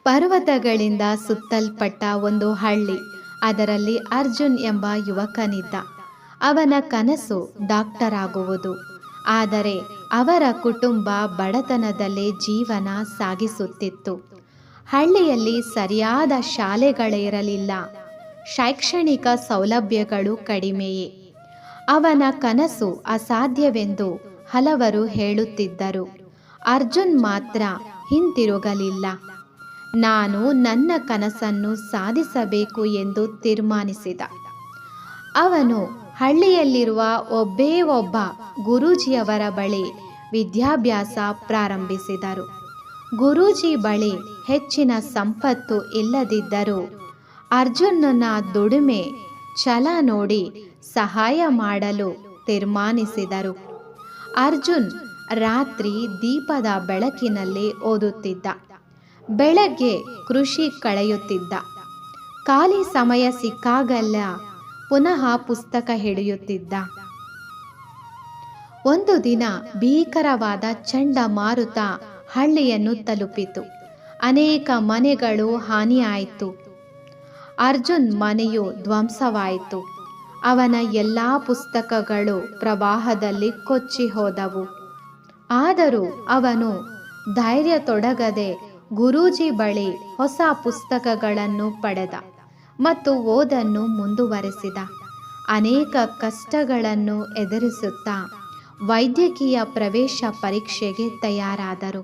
ಪರ್ವತಗಳಿಂದ ಸುತ್ತಲ್ಪಟ್ಟ ಒಂದು ಹಳ್ಳಿ. ಅದರಲ್ಲಿ ಅರ್ಜುನ್ ಎಂಬ ಯುವಕನಿದ್ದ. ಅವನ ಕನಸು ಡಾಕ್ಟರ್ ಆಗುವುದು. ಆದರೆ ಅವರ ಕುಟುಂಬ ಬಡತನದಲ್ಲೇ ಜೀವನ ಸಾಗಿಸುತ್ತಿತ್ತು. ಹಳ್ಳಿಯಲ್ಲಿ ಸರಿಯಾದ ಶಾಲೆಗಳಿರಲಿಲ್ಲ. ಶೈಕ್ಷಣಿಕ ಸೌಲಭ್ಯಗಳು ಕಡಿಮೆಯೇ. ಅವನ ಕನಸು ಅಸಾಧ್ಯವೆಂದು ಹಲವರು ಹೇಳುತ್ತಿದ್ದರು. ಅರ್ಜುನ್ ಮಾತ್ರ ಹಿಂತಿರುಗಲಿಲ್ಲ. ನಾನು ನನ್ನ ಕನಸನ್ನು ಸಾಧಿಸಬೇಕು ಎಂದು ತೀರ್ಮಾನಿಸಿದ. ಅವನು ಹಳ್ಳಿಯಲ್ಲಿರುವ ಒಬ್ಬೇ ಒಬ್ಬ ಗುರೂಜಿಯವರ ಬಳಿ ವಿದ್ಯಾಭ್ಯಾಸ ಪ್ರಾರಂಭಿಸಿದರು. ಗುರೂಜಿ ಬಳಿ ಹೆಚ್ಚಿನ ಸಂಪತ್ತು ಇಲ್ಲದಿದ್ದರೂ ಅರ್ಜುನನ ದುಡಿಮೆ ಛಲ ನೋಡಿ ಸಹಾಯ ಮಾಡಲು ತೀರ್ಮಾನಿಸಿದರು. ಅರ್ಜುನ್ ರಾತ್ರಿ ದೀಪದ ಬೆಳಕಿನಲ್ಲಿ ಓದುತ್ತಿದ್ದ. ಬೆಳಗ್ಗೆ ಕೃಷಿ ಕಳೆಯುತ್ತಿದ್ದ. ಖಾಲಿ ಸಮಯ ಸಿಕ್ಕಾಗಲ್ಲ ಪುನಃ ಪುಸ್ತಕ ಹಿಡಿಯುತ್ತಿದ್ದ. ಒಂದು ದಿನ ಭೀಕರವಾದ ಚಂಡಮಾರುತ ಹಳ್ಳಿಯನ್ನು ತಲುಪಿತು. ಅನೇಕ ಮನೆಗಳು ಹಾನಿಯಾಯಿತು. ಅರ್ಜುನ್ ಮನೆಯು ಧ್ವಂಸವಾಯಿತು. ಅವನ ಎಲ್ಲ ಪುಸ್ತಕಗಳು ಪ್ರವಾಹದಲ್ಲಿ ಕೊಚ್ಚಿ ಹೋದವು. ಆದರೂ ಅವನು ಧೈರ್ಯ ತೊಡಗದೆ ಗುರೂಜಿ ಬಳಿ ಹೊಸ ಪುಸ್ತಕಗಳನ್ನು ಪಡೆದ ಮತ್ತು ಓದನ್ನು ಮುಂದುವರೆಸಿದ. ಅನೇಕ ಕಷ್ಟಗಳನ್ನು ಎದುರಿಸುತ್ತಾ ವೈದ್ಯಕೀಯ ಪ್ರವೇಶ ಪರೀಕ್ಷೆಗೆ ತಯಾರಾದರು.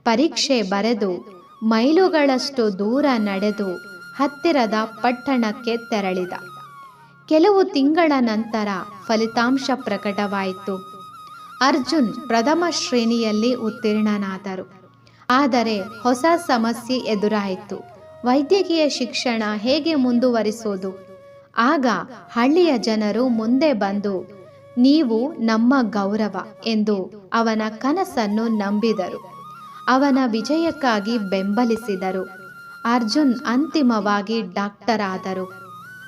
ಪರೀಕ್ಷೆ ಬರೆದು ಮೈಲುಗಳಷ್ಟು ದೂರ ನಡೆದು ಹತ್ತಿರದ ಪಟ್ಟಣಕ್ಕೆ ತೆರಳಿದ. ಕೆಲವು ತಿಂಗಳ ನಂತರ ಫಲಿತಾಂಶ ಪ್ರಕಟವಾಯಿತು. ಅರ್ಜುನ್ ಪ್ರಥಮ ಶ್ರೇಣಿಯಲ್ಲಿ ಉತ್ತೀರ್ಣನಾದರು. ಆದರೆ ಹೊಸ ಸಮಸ್ಯೆ ಎದುರಾಯಿತು. ವೈದ್ಯಕೀಯ ಶಿಕ್ಷಣ ಹೇಗೆ ಮುಂದುವರಿಸೋದು? ಆಗ ಹಳ್ಳಿಯ ಜನರು ಮುಂದೆ ಬಂದು ನೀವು ನಮ್ಮ ಗೌರವ ಎಂದು ಅವನ ಕನಸನ್ನು ನಂಬಿದರು. ಅವನ ವಿಜಯಕ್ಕಾಗಿ ಬೆಂಬಲಿಸಿದರು. ಅರ್ಜುನ್ ಅಂತಿಮವಾಗಿ ಡಾಕ್ಟರ್ ಆದರು.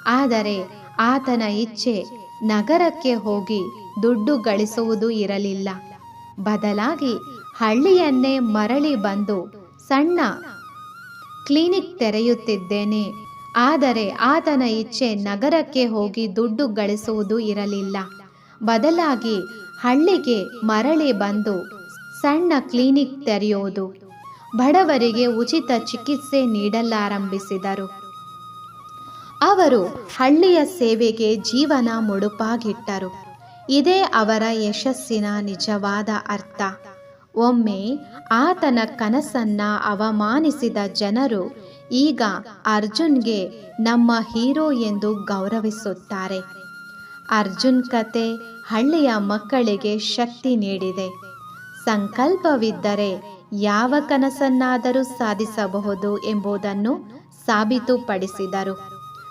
ಆದರೆ ಆತನ ಇಚ್ಛೆ ನಗರಕ್ಕೆ ಹೋಗಿ ದುಡ್ಡು ಗಳಿಸುವುದು ಇರಲಿಲ್ಲ. ಬದಲಾಗಿ ಹಳ್ಳಿಯನ್ನೇ ಮರಳಿ ಬಂದು ಸಣ್ಣ ಕ್ಲಿನಿಕ್ ತೆರೆಯುತ್ತಿದ್ದೇನೆ. ಆದರೆ ಆತನ ಇಚ್ಛೆ ನಗರಕ್ಕೆ ಹೋಗಿ ದುಡ್ಡು ಗಳಿಸುವುದು ಇರಲಿಲ್ಲ. ಬದಲಾಗಿ ಹಳ್ಳಿಗೆ ಮರಳಿ ಬಂದು ಸಣ್ಣ ಕ್ಲಿನಿಕ್ ತೆರೆಯುವುದು, ಬಡವರಿಗೆ ಉಚಿತ ಚಿಕಿತ್ಸೆ ನೀಡಲಾರಂಭಿಸಿದರು. ಅವರು ಹಳ್ಳಿಯ ಸೇವೆಗೆ ಜೀವನ ಮುಡುಪಾಗಿಟ್ಟರು. ಇದೇ ಅವರ ಯಶಸ್ಸಿನ ನಿಜವಾದ ಅರ್ಥ. ಒಮ್ಮೆ ಆತನ ಕನಸನ್ನ ಅವಮಾನಿಸಿದ ಜನರು ಈಗ ಅರ್ಜುನ್ಗೆ ನಮ್ಮ ಹೀರೋ ಎಂದು ಗೌರವಿಸುತ್ತಾರೆ. ಅರ್ಜುನ್ ಕತೆ ಹಳ್ಳಿಯ ಮಕ್ಕಳಿಗೆ ಶಕ್ತಿ ನೀಡಿದೆ. ಸಂಕಲ್ಪವಿದ್ದರೆ ಯಾವ ಕನಸನ್ನಾದರೂ ಸಾಧಿಸಬಹುದು ಎಂಬುದನ್ನು ಸಾಬೀತುಪಡಿಸಿದರು.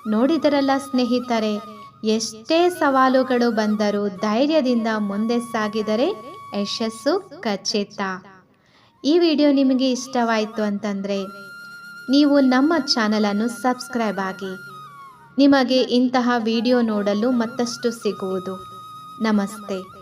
ನೋಡಿದರಲ್ಲ ಸ್ನೇಹಿತರೆ, ಎಷ್ಟೇ ಸವಾಲುಗಳು ಬಂದರೂ ಧೈರ್ಯದಿಂದ ಮುಂದೆ ಸಾಗಿದರೆ ಯಶಸ್ಸು ಖಚಿತ. ಈ ವಿಡಿಯೋ ನಿಮಗೆ ಇಷ್ಟವಾಯಿತು ಅಂತಂದರೆ ನೀವು ನಮ್ಮ ಚಾನಲನ್ನು ಸಬ್ಸ್ಕ್ರೈಬ್ ಆಗಿ. ನಿಮಗೆ ಇಂತಹ ವಿಡಿಯೋ ನೋಡಲು ಮತ್ತಷ್ಟು ಸಿಗುವುದು. ನಮಸ್ತೆ.